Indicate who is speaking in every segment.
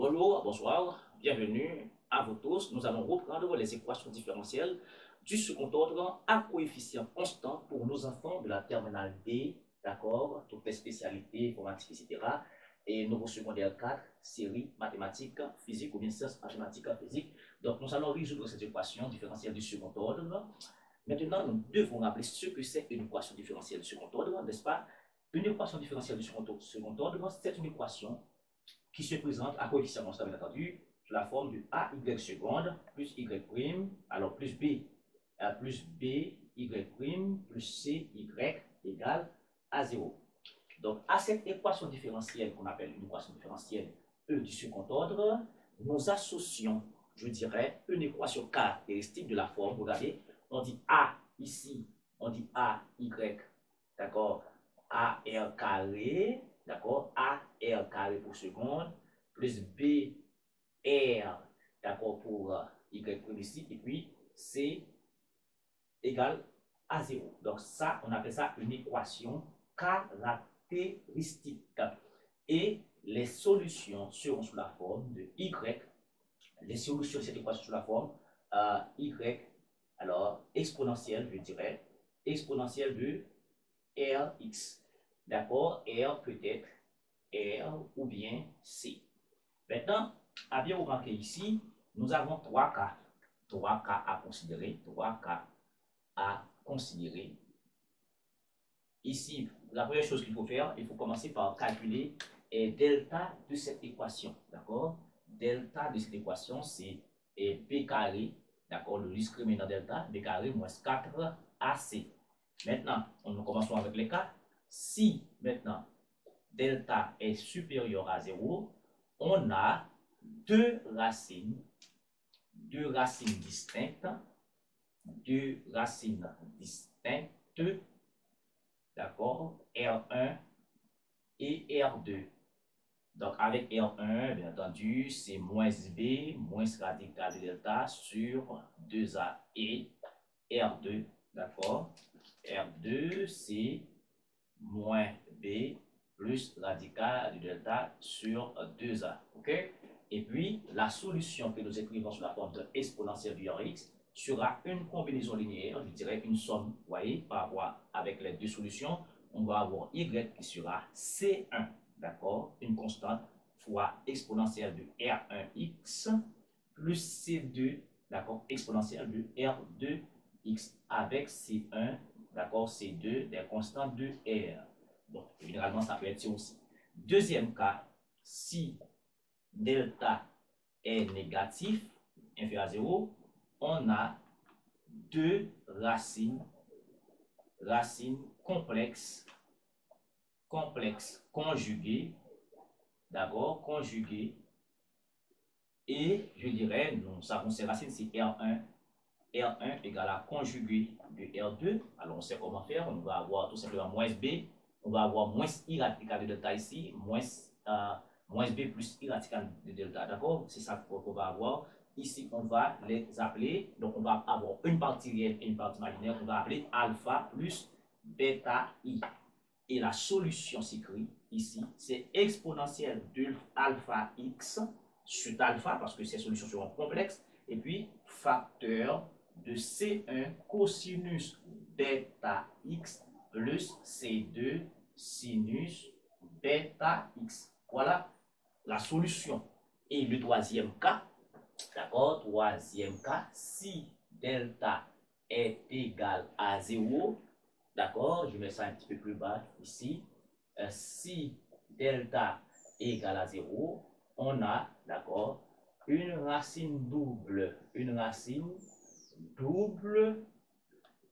Speaker 1: Bonjour, bonsoir, bienvenue à vous tous. Nous allons reprendre les équations différentielles du second ordre à coefficient constant pour nos enfants de la terminale D, d'accord, toutes les spécialités informatiques, etc. Et nouveau secondaire 4, série mathématiques, physique ou bien sciences mathématiques, physique. Donc nous allons résoudre cette équation différentielle du second ordre. Maintenant, nous devons rappeler ce que c'est une équation différentielle du second ordre, n'est-ce pas? Une équation différentielle du second ordre, c'est une équation qui se présente à coefficient constant, bien entendu, sous la forme de AY seconde plus Y prime, alors plus B Y prime plus C Y égale à 0. Donc, à cette équation différentielle qu'on appelle une équation différentielle E du second ordre, nous associons, je dirais, une équation caractéristique de la forme. Regardez, on dit A ici, on dit AY, d'accord, AR carré, d'accord, AR carré pour seconde, plus BR, d'accord, pour Y prime ici, et puis C égale à 0. Donc ça, on appelle ça une équation caractéristique. Et les solutions seront sous la forme de Y. Les solutions de cette équation sous la forme Y, alors exponentielle, je dirais, exponentielle de Rx. D'accord? R peut être R ou bien C. Maintenant, à bien remarquer ici, nous avons 3 cas. 3 cas à considérer. 3 cas à considérer. Ici, la première chose qu'il faut faire, il faut commencer par calculer delta de cette équation. D'accord? Delta de cette équation, c'est B carré, d'accord? Le discriminant delta, B carré moins 4AC. Maintenant, nous commençons avec les cas. Si maintenant delta est supérieur à 0, on a deux racines distinctes, d'accord, R1 et R2. Donc, avec R1, bien entendu, c'est moins B, moins radical de delta sur 2A et R2, d'accord. R2, c'est moins B plus radical de delta sur 2A, ok. Et puis, la solution que nous écrivons sous la forme de exponentielle du Rx sera une combinaison linéaire, je dirais une somme, vous voyez, par rapport avec les deux solutions, on va avoir Y qui sera C1, d'accord, une constante fois exponentielle de R1x plus C2, d'accord, exponentielle de R2x avec C1, d'accord, C2, des constantes de R. Donc, généralement, ça peut être ça aussi. Deuxième cas, si delta est négatif, inférieur à 0, on a deux racines complexes conjuguées, d'accord, conjuguées, et je dirais, nous savons ces racines, c'est R1 égale à conjugué de R2. Alors, on sait comment faire. On va avoir tout simplement moins B. On va avoir moins I radical de delta ici, moins B plus I radical de delta. D'accord? C'est ça qu'on va avoir. Ici, on va les appeler. Donc, on va avoir une partie réelle et une partie imaginaire. On va appeler alpha plus bêta I. Et la solution s'écrit ici, c'est exponentielle de alpha x sur alpha, parce que ces solutions seront complexes, et puis facteur de C1 cosinus bêta x plus C2 sinus bêta x. Voilà la solution. Et le troisième cas, d'accord, troisième cas, si delta est égal à 0, d'accord, je mets ça un petit peu plus bas ici, si delta est égal à 0, on a, d'accord, une racine double,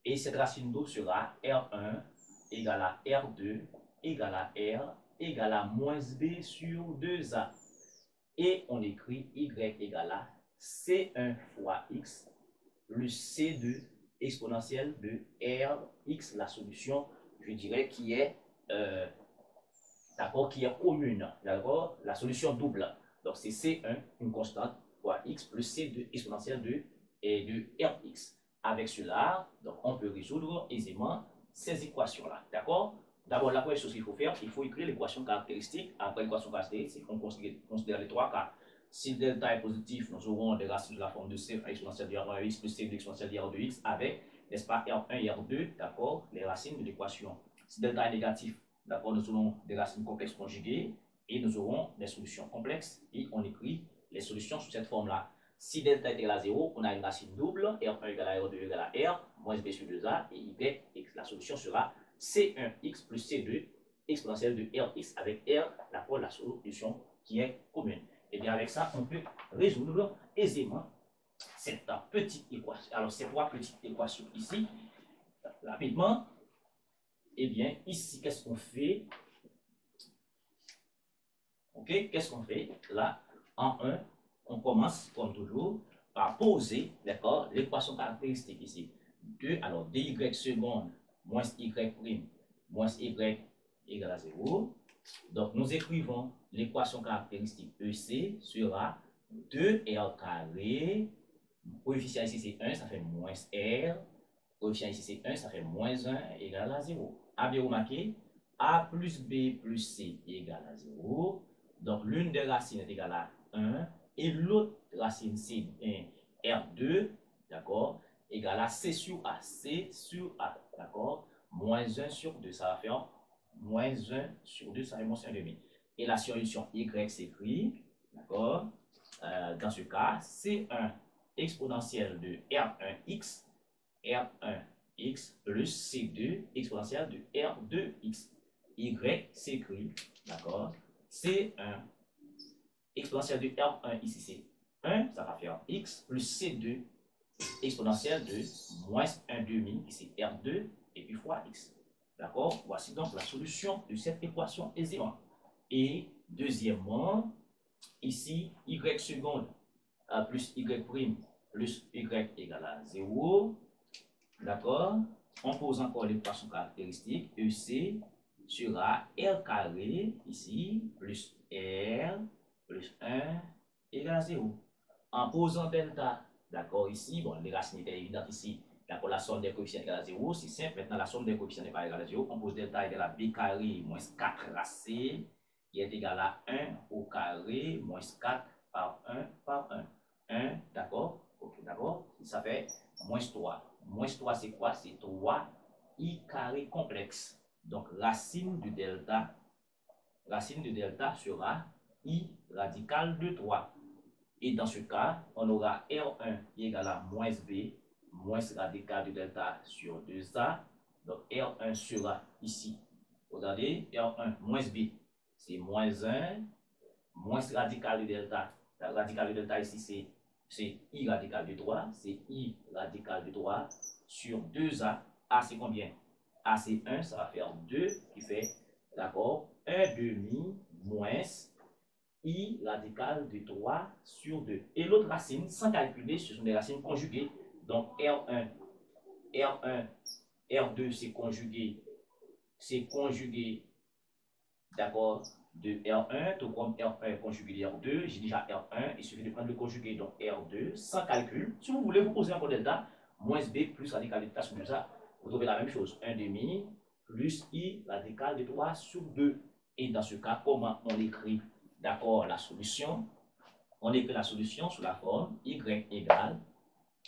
Speaker 1: et cette racine double sera R1 égale à R2 égale à R égale à moins B sur 2A. Et on écrit Y égale à C1 fois X plus C2 exponentielle de Rx, la solution, je dirais, qui est, d'accord, qui est commune, d'accord, la solution double. Donc, c'est C1, une constante, fois X plus C2 exponentielle de Rx. Avec cela, donc, on peut résoudre aisément ces équations-là, d'accord. D'abord, la première chose qu'il faut faire, il faut écrire l'équation caractéristique. Après l'équation caractéristique, on considère les trois cas. Si delta est positif, nous aurons des racines de la forme de C exponentielle de R1x plus C de l'exponentielle de R2x avec, n'est-ce pas, R1 et R2, d'accord, les racines de l'équation. Si delta est négatif, d'accord, nous aurons des racines complexes conjuguées et nous aurons des solutions complexes et on écrit les solutions sous cette forme-là. Si delta est égal à 0, on a une racine double, R1 égale à R2 égale à R, moins B sur 2A, et Y, et la solution sera C1x plus C2 exponentielle de Rx avec R, d'accord, la solution qui est commune. Et bien avec ça, on peut résoudre aisément cette petite équation. Alors ces trois petites équations ici, rapidement, et bien ici, qu'est-ce qu'on fait? Ok, qu'est-ce qu'on fait? Là, en 1, on commence, comme toujours, par poser, d'accord, l'équation caractéristique ici. 2, alors dy seconde moins y prime moins y égale à 0. Donc, nous écrivons l'équation caractéristique EC sera 2R carré. Coefficient ici, c'est 1, ça fait moins R. Coefficient ici, c'est 1, ça fait moins 1 égale à 0. A bien remarqué, A plus B plus C égale à 0. Donc, l'une des racines est égale à 1 et l'autre racine, c'est R2, d'accord, égale à C sur A. C sur A, d'accord. Moins 1 sur 2, ça va faire moins 1 sur 2, ça fait moins 1,5. Et la solution Y s'écrit, d'accord, dans ce cas, C1 exponentielle de R1x, R1x plus C2 exponentielle de R2x. Y s'écrit, d'accord, C1 exponentielle de R1 ici c'est 1, ça va faire x plus C2 exponentielle de moins 1 demi, ici R2 et puis fois x. D'accord? Voici donc la solution de cette équation aisément. Et deuxièmement, ici, y seconde plus y prime plus y égale à 0. D'accord? On pose encore l'équation caractéristique. EC sera R carré, ici, plus R plus 1 égale à 0. En posant delta, d'accord, ici, bon, les racines étaient évidentes ici. D'accord, la somme des coefficients est égale à 0, c'est simple. Maintenant, la somme des coefficients n'est pas égale à 0. On pose delta égale à b carré moins 4ac, qui est égal à 1 au carré moins 4 par 1 par 1. 1, d'accord? Ok, d'accord? Ça fait moins 3. Moins 3, c'est quoi? C'est 3i carré complexe. Donc, racine de delta sera i radical de 3. Et dans ce cas, on aura R1 qui est égal à moins B, moins radical de delta sur 2A. Donc R1 sera ici. Regardez, R1 moins B, c'est moins 1, moins radical de delta. La radical de delta ici, c'est I radical de 3. C'est I radical de 3 sur 2A. A, c'est combien? A, c'est 1, ça va faire 2 qui fait, d'accord, 1 demi moins I radical de 3 sur 2. Et l'autre racine, sans calculer, ce sont des racines conjuguées. Donc R1, R2, c'est conjugué, d'accord, de R1, tout comme R1 conjugué de R2. J'ai déjà R1, il suffit de prendre le conjugué, donc R2, sans calcul. Si vous voulez, vous posez encore delta, moins B plus radical de delta sur 2A. Vous trouvez la même chose, 1 demi plus I radical de 3 sur 2. Et dans ce cas, comment on l'écrit? D'accord, la solution, on écrit la solution sous la forme y égale,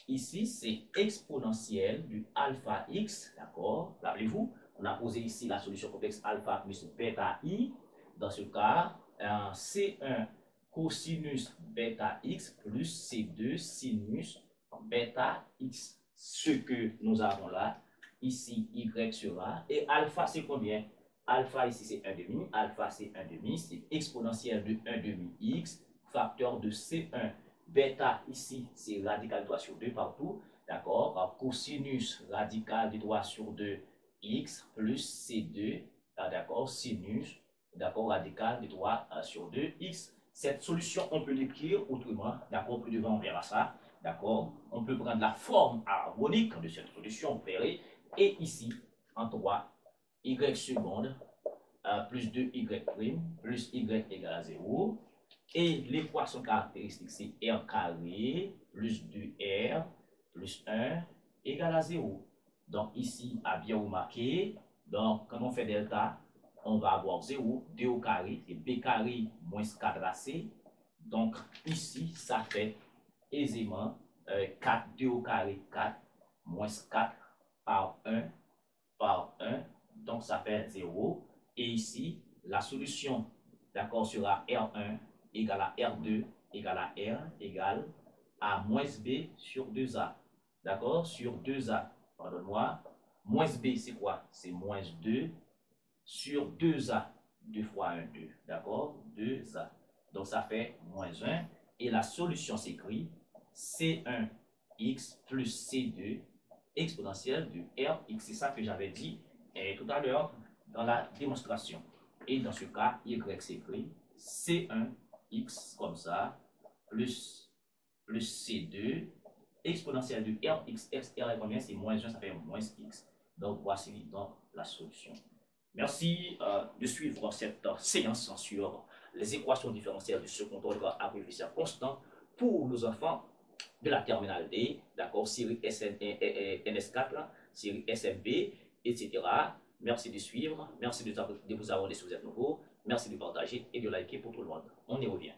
Speaker 1: ici c'est exponentielle du alpha x, d'accord, rappelez-vous, on a posé ici la solution complexe alpha plus bêta i, dans ce cas, C1 cosinus bêta x plus C2 sinus bêta x, ce que nous avons là, ici y sera, et alpha c'est combien? Alpha ici c'est 1 demi, alpha c'est 1 demi, c'est exponentielle de 1 demi x, facteur de C1. Bêta ici c'est radical de 3 sur 2 partout, d'accord, cosinus radical de 3 sur 2 x plus C2, d'accord, sinus, d'accord, radical de 3 sur 2 x. Cette solution on peut l'écrire autrement, d'accord, plus devant on verra ça, d'accord, on peut prendre la forme harmonique de cette solution, vous verrez, et ici en 3, y seconde plus 2y prime plus y égale à 0. Et l'équation caractéristique, c'est r carré plus 2r plus 1 égale à 0. Donc ici, à bien remarquer, donc quand on fait delta, on va avoir 0, 2 au carré, c'est b carré moins 4ac, Donc, ici, ça fait aisément 4, 2 au carré, 4, moins 4 par 1, par 1. Donc, ça fait 0. Et ici, la solution, d'accord, sera R1 égale à R2 égale à R égale à moins B sur 2A. D'accord, sur 2A. Pardonne-moi. Moins B, c'est quoi? C'est moins 2 sur 2A. 2 fois 1, 2. D'accord? 2A. Donc, ça fait moins 1. Et la solution s'écrit C1x plus C2 exponentielle de Rx. C'est ça que j'avais dit tout à l'heure dans la démonstration. Et dans ce cas, Y s'écrit C1x comme ça, plus C2 exponentielle de Rx. R est combien? C'est moins 1, ça fait moins X. Donc, voici donc la solution. Merci de suivre cette séance sur les équations différentielles du second ordre à coefficient constant pour nos enfants de la terminale D, d'accord, série NS4, série SMB, etc. Merci de suivre, merci de vous abonner si vous êtes nouveau, merci de partager et de liker pour tout le monde. On y revient.